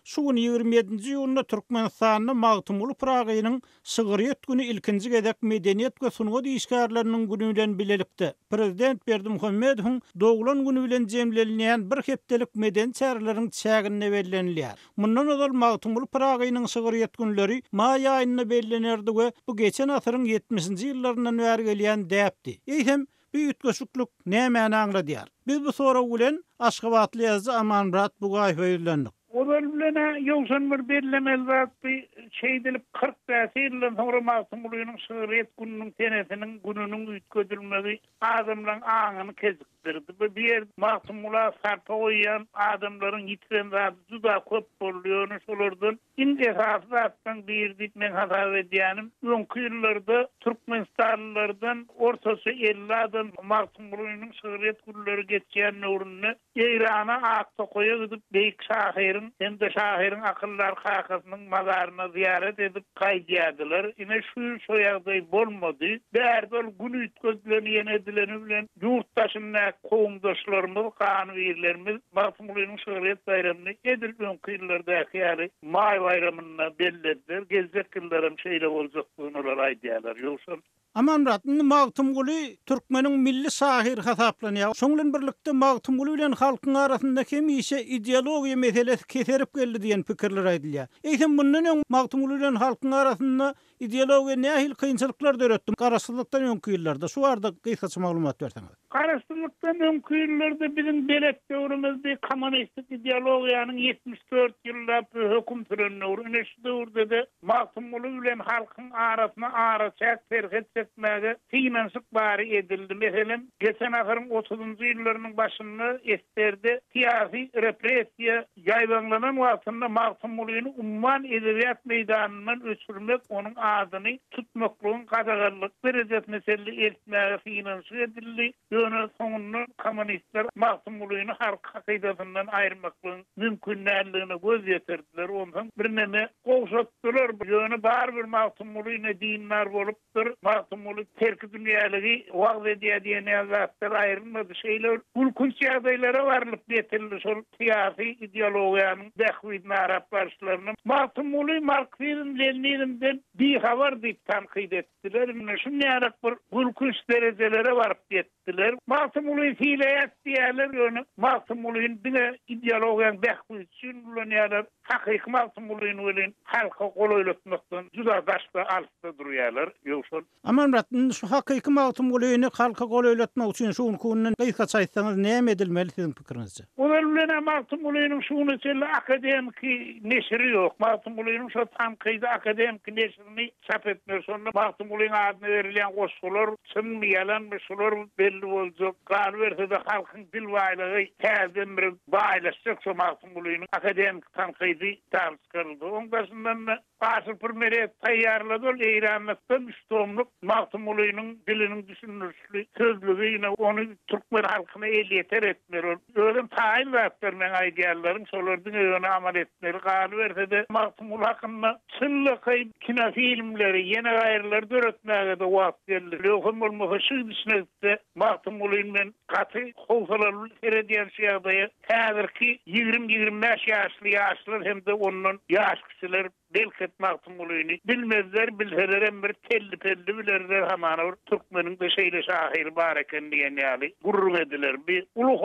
Şuň 27-nji ýylynda Türkmenistanyň Magtymguly Pragynyň Sygyryet güni ilkinji gezek medeniýet we sunugy diýişgärleriniň günü bilen bilelikdi. Prezident Berdimuhammedowyň doglan günü bilen jemlenýän bir hepdelik meden çäreleriň çägine bellenilýär. Mundan öňe Magtymguly Pragynyň Sygyryet günleri may aýyna bellenerdi we bu geçen asyryň 70-nji ýyllaryndan bäri gelýän däpdi. Eýsem bu ütgeşiklük näme aňladýar? Biz bu sora bilen Aşgabatly ýazgy Amanmurat Bugay öýlendik. Olar bilen ýogsan bir bellemel zat bir şeýdilip 40 ýyldan sonra Magtymgulynyň Sygyryet gününiň tenesiniň gününiň ütgedilmegi adamlaryň aňyny kezikdirdi. Bu bir Magtymguly sarpa goýan adamlaryň ýitren zady juda köp bolýar. Şolardan indi hasatdan bir ditmen hata edýänim. Öňkü ýyllarda Türkmenistanlylardan ortasy 50 adam Magtymgulynyň Sygyryet günleri geçýän nurunny Eýrana akta goýup beýik şahyryň hem de şahyryň akyllar hakasynyň mazaryna ziyaret edip gaýdýardylar. Ine şu ýagdaý bolmady. Bärdol gün ütgedilen edileni bilen ýurtdaşyna kowmdaşlarymyz, kanunberlerimiz Magtymgulynyň Sygyryet bayramy edilip öňkü ýyllardaky ýaly may bayramyna bellediler. Gezek ýyllaram şeýle boljakdygyny olar aýdýarlar. Ýogsa Amanmurat, Magtymguly türkmeniň milli şahyry hasaplanýar. Şoňlan birlikde Magtymguly bilen halkyň arasynda hemişe ideologiýa meselesi keserip geldi diýen pikirler aýdylýar. Eýsem bundan öň Magtymguly bilen halkyň arasynda ideologiýa nähil kynçylyklar döretdi. Garaşsızlykdan öňkü ýyllarda şu arada gysgaça maglumat berseňiz. Garaşsızlykdan öňkü ýyllarda bizim belet döwrümizde kommunistik ideologiýanyň 74 ýyllap höküm sürenine urun eşdi. Magtymguly bilen halkyň arasyna araçak terhet etmäge finansyk bary edildi. Meselem geçen asyryň 30-njy ýyllarynyň başynda esterdi siyasi repressiýa ýaýlanlanan wagtynda Magtymgulyny umman edebiýat meýdanyndan öçürmek, onuň adyny tutmaklygyň gadagarlyk derejesine mesele etmäge finansyk edildi. Ýöne soňunda kommunistler Magtymgulyny halk hakykatyndan aýyrmaklygyň mümkinligine göz ýetirdiler. Ondan bir neme gowşatdylar. Ýöne bar bir Magtymgulyny dinler bolupdyr. Magtymguly terki dünýäligi wagt edýän zatlar aýrylmady şeýler. Gülkünç ýagdaýlara barylyp getirildi şol siyasi ideologiýanyň dähwidine arap başlaryny. Magtymguly Marksizm Leninizmden bir habar diýip tanqid etdiler. Şu närak bir gülkünç derejelere baryp ýetdiler. Magtymguly fiýlet diýerler ýöne. Magtymgulyň dine ideologiýanyň dähwidi üçin ulanýarlar. Hakyky Magtymgulyny bilen halka golaýlatmakdan juda başga alçda durýarlar. Ýogsa Amanmurat, şu hakyky Magtymgulyny halka golaýlatmak üçin şuň kundan gysgaça aýtsaňyz näme edilmeli siziň pikirinizçe? Olar bilen Magtymgulynyň şuny çelle akademik neşri ýok. Magtymgulynyň şu tanqid akademik neşrini çap etmek sonra Magtymgulyň adyna berilýän goşgular çyn ýalanmy şular belli boljak. Galbersede halkyň dil baýlygy täzeden bir baýlaşjak şu Magtymgulynyň akademik tanqidi tartışyldy. Ondaşyndan Başyl primere taýýarlady ol Eýrandan 3 tomluk Magtymgulynyň diliniň düşünürçlüği, sözlüğüne onu Türkmen halkyna elýeter etmeli. Öňem taýin zatlar men aýdýarlarym şolardyň öňüne amal etmeli. Galbersede Magtymguly hakkında çyllyky kinofilmleri, ýene gaýrylary döretmäge de wagt geldi. Löwhüm bolmasa şu düşünekde Magtymgulyň men gaty howsalar seredýän şeýle häzirki 20-25 ýaşly hem de ondan ýaş kişiler belket Magtymgulyny bilmezler, bilherem bir telli bilerler hamana Türkmeniň de şeýle şahyry bar eken diýen ýaly gurrun ediler. Bir ulu